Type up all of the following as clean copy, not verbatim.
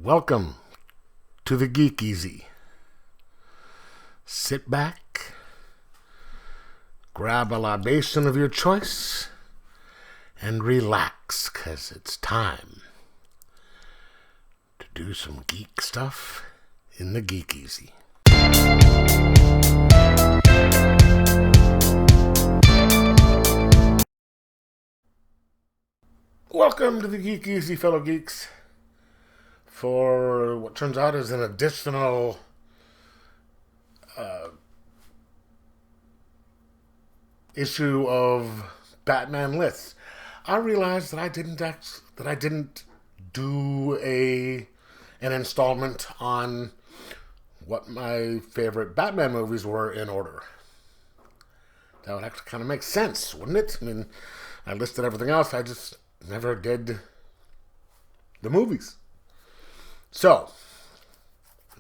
Welcome to the Geek Easy. Sit back, grab a libation of your choice, and relax, 'cause it's time to do some geek stuff in the Geek Easy. Welcome to the Geek Easy, fellow geeks, for what turns out is an additional issue of Batman lists. I realized that I didn't do an installment on what my favorite Batman movies were in order. That would actually kind of make sense, wouldn't it? I mean, I listed everything else. I just never did the movies. So,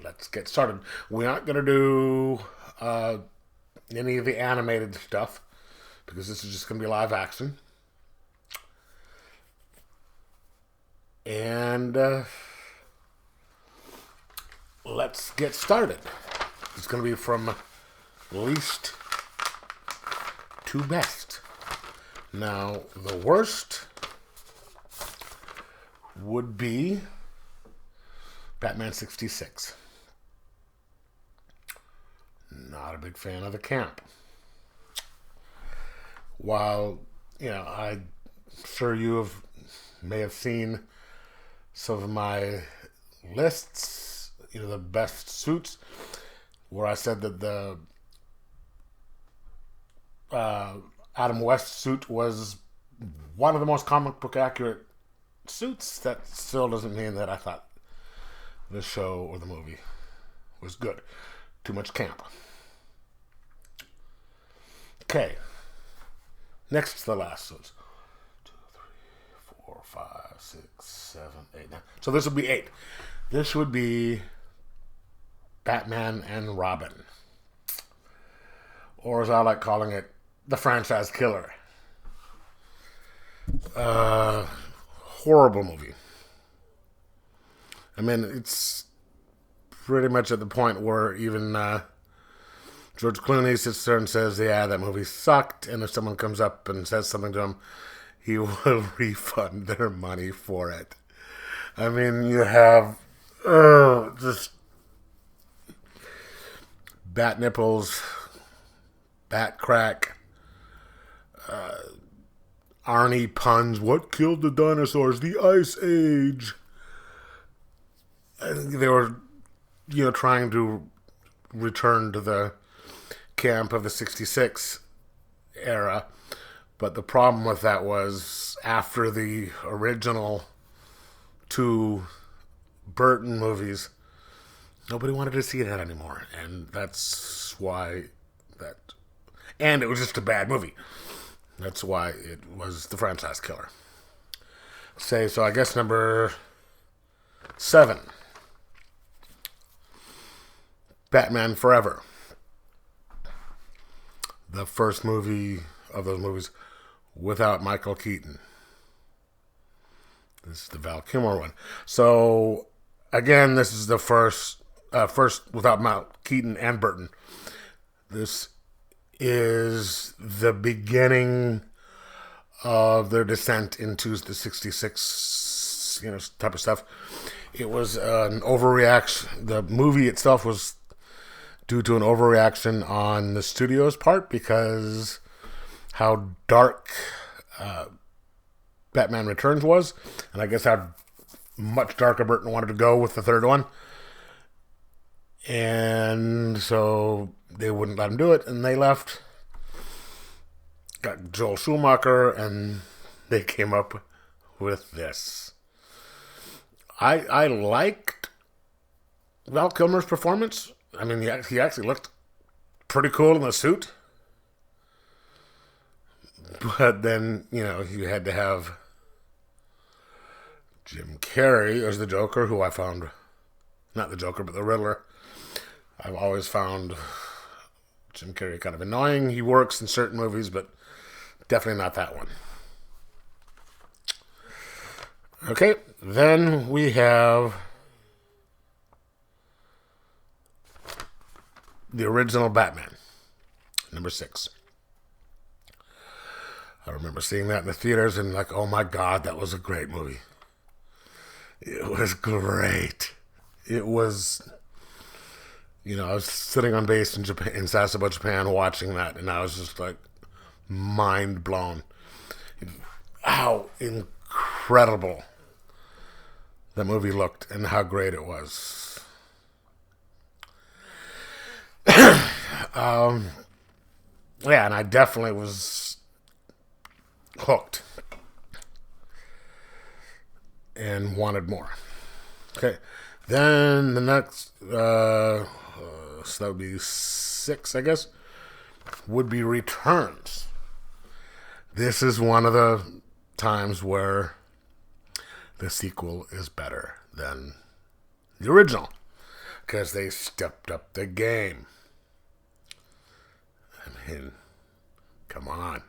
let's get started. We aren't going to do any of the animated stuff, because this is just going to be live action. And let's get started. It's going to be from least to best. Now, the worst would be Batman 66. Not a big fan of the camp. While, I'm sure you may have seen some of my lists, the best suits, where I said that the Adam West suit was one of the most comic book accurate suits. That still doesn't mean that I thought the show or the movie was good. Too much camp. Okay. Next to the last. So it's 2, 3, 4, 5, 6, 7, 8, 9. So this would be 8. This would be Batman and Robin. Or as I like calling it, the franchise killer. Horrible movie. I mean, it's pretty much at the point where even George Clooney sits there and says, yeah, that movie sucked, and if someone comes up and says something to him, he will refund their money for it. I mean, you have just bat nipples, bat crack, Arnie puns, what killed the dinosaurs? The Ice Age. I think they were, trying to return to the camp of the 66 era. But the problem with that was, after the original 2 Burton movies, nobody wanted to see that anymore. And that's why and it was just a bad movie. That's why it was the franchise killer. So I guess number 7. Batman Forever. The first movie of those movies without Michael Keaton. This is the Val Kilmer one. So, again, this is the first without Michael Keaton and Burton. This is the beginning of their descent into the 66, type of stuff. It was an overreaction. The movie itself was due to an overreaction on the studio's part, because how dark Batman Returns was, and I guess how much darker Burton wanted to go with the third one. And so they wouldn't let him do it, and they left. Got Joel Schumacher, and they came up with this. I liked Val Kilmer's performance. I mean, he actually looked pretty cool in the suit. But then, you had to have Jim Carrey as the Joker, who I found, not the Joker, but the Riddler. I've always found Jim Carrey kind of annoying. He works in certain movies, but definitely not that one. Okay, then we have the original Batman, number 6. I remember seeing that in the theaters and like, oh my God, that was a great movie. It was great. It was, I was sitting on base in Japan, in Sasebo, Japan, watching that, and I was just like mind blown. How incredible that movie looked and how great it was. Yeah, and I definitely was hooked and wanted more. Okay, then the next, so that would be 6, I guess, would be Returns. This is one of the times where the sequel is better than the original because they stepped up the game. I mean, come on.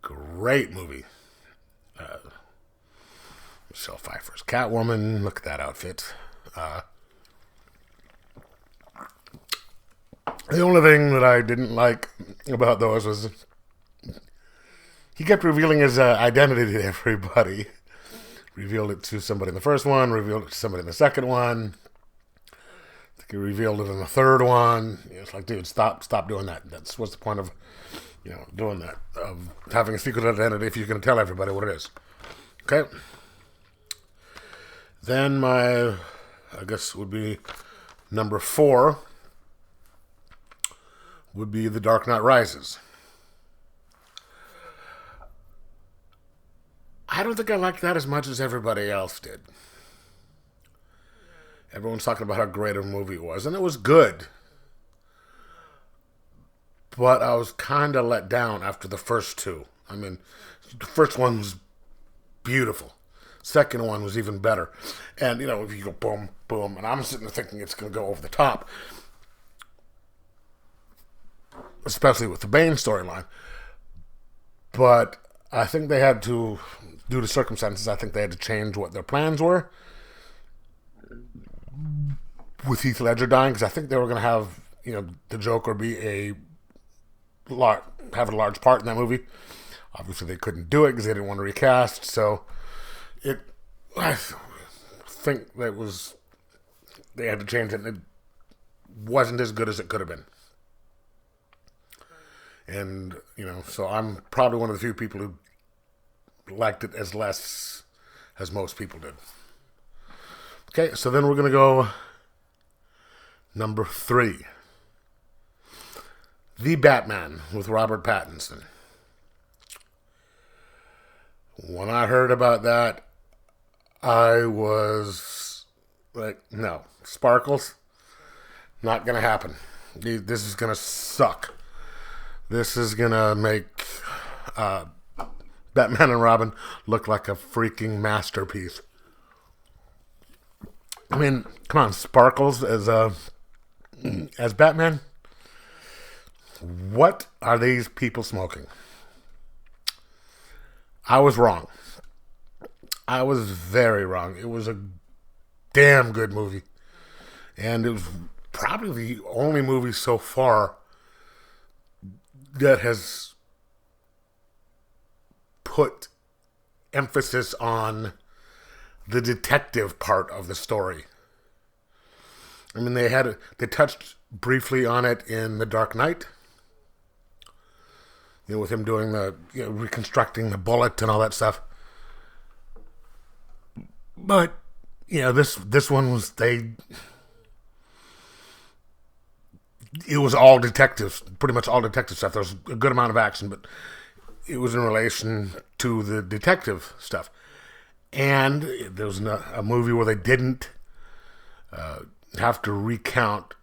Great movie. Michelle Pfeiffer's Catwoman. Look at that outfit. The only thing that I didn't like about those was he kept revealing his identity to everybody. Revealed it to somebody in the first one, revealed it to somebody in the second one. I think he revealed it in the third one. It's like, dude, stop doing that. That's what's the point of, doing that, of having a secret identity if you're going to tell everybody what it is. Okay. Then I guess would be number 4 would be The Dark Knight Rises. I don't think I liked that as much as everybody else did. Everyone's talking about how great a movie it was, and it was good. But I was kind of let down after the first 2. I mean, the first one was beautiful. Second one was even better. And, if you go boom, boom, and I'm sitting there thinking it's going to go over the top. Especially with the Bane storyline. But I think they had to, due to circumstances, I think they had to change what their plans were with Heath Ledger dying, because I think they were going to have, the Joker be have a large part in that movie. Obviously, they couldn't do it because they didn't want to recast. So, I think they had to change it, and it wasn't as good as it could have been. And, so I'm probably one of the few people who liked it as less as most people did. Okay, so then we're going to go number 3. The Batman with Robert Pattinson. When I heard about that, I was like, no. Sparkles? Not going to happen. This is going to suck. This is going to make Batman and Robin look like a freaking masterpiece. I mean, come on, Sparkles as Batman? What are these people smoking? I was wrong. I was very wrong. It was a damn good movie. And it was probably the only movie so far that has put emphasis on the detective part of the story. I mean, they touched briefly on it in The Dark Knight. With him doing the, reconstructing the bullet and all that stuff. But, this one was, it was all detectives, pretty much all detective stuff. There was a good amount of action, but it was in relation to the detective stuff. And there was a movie where they didn't have to recount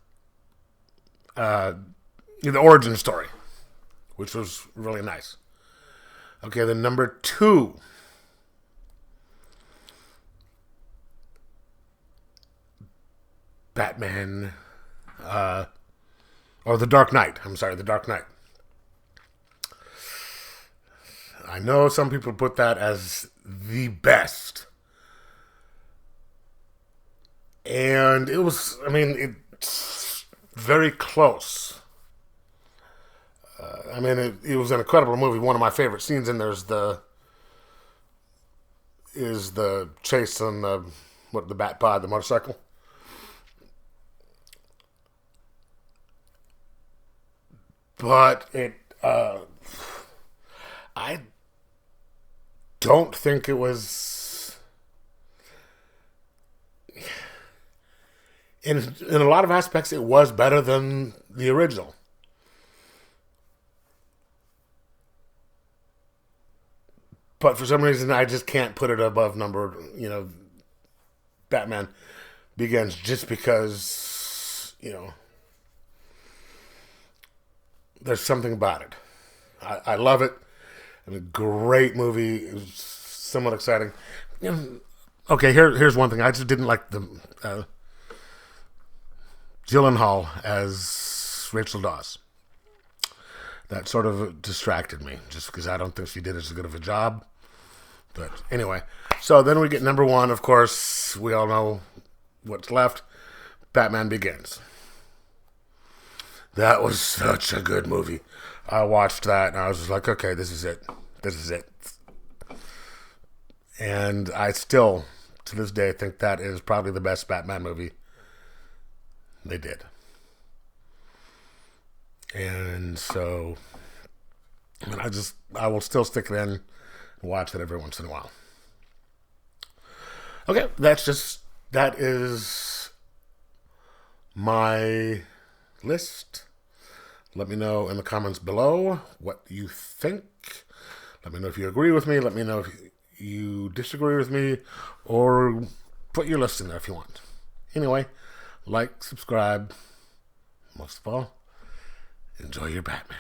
the origin story, which was really nice. Okay, then number 2. Batman, or The Dark Knight. I'm sorry, The Dark Knight. I know some people put that as the best. And it was, very close. I mean, it was an incredible movie. One of my favorite scenes in there is the chase on the bat pod, the motorcycle. But I don't think it was in a lot of aspects. It was better than the original. But for some reason, I just can't put it above Batman Begins, just because, there's something about it. I love it. I mean, great movie. It was somewhat exciting. Okay, here's one thing. I just didn't like the Gyllenhaal as Rachel Dawes. That sort of distracted me, just because I don't think she did as good of a job. But anyway, so then we get number one. Of course, we all know what's left. Batman Begins. That was such a good movie. I watched that and I was just like, okay, this is it. This is it. And I still, to this day, think that is probably the best Batman movie they did. And so, I will still stick it in and watch it every once in a while. Okay, that is my list. Let me know in the comments below what you think. Let me know if you agree with me. Let me know if you disagree with me, or put your list in there if you want. Anyway, like, subscribe. Most of all, enjoy your Batman.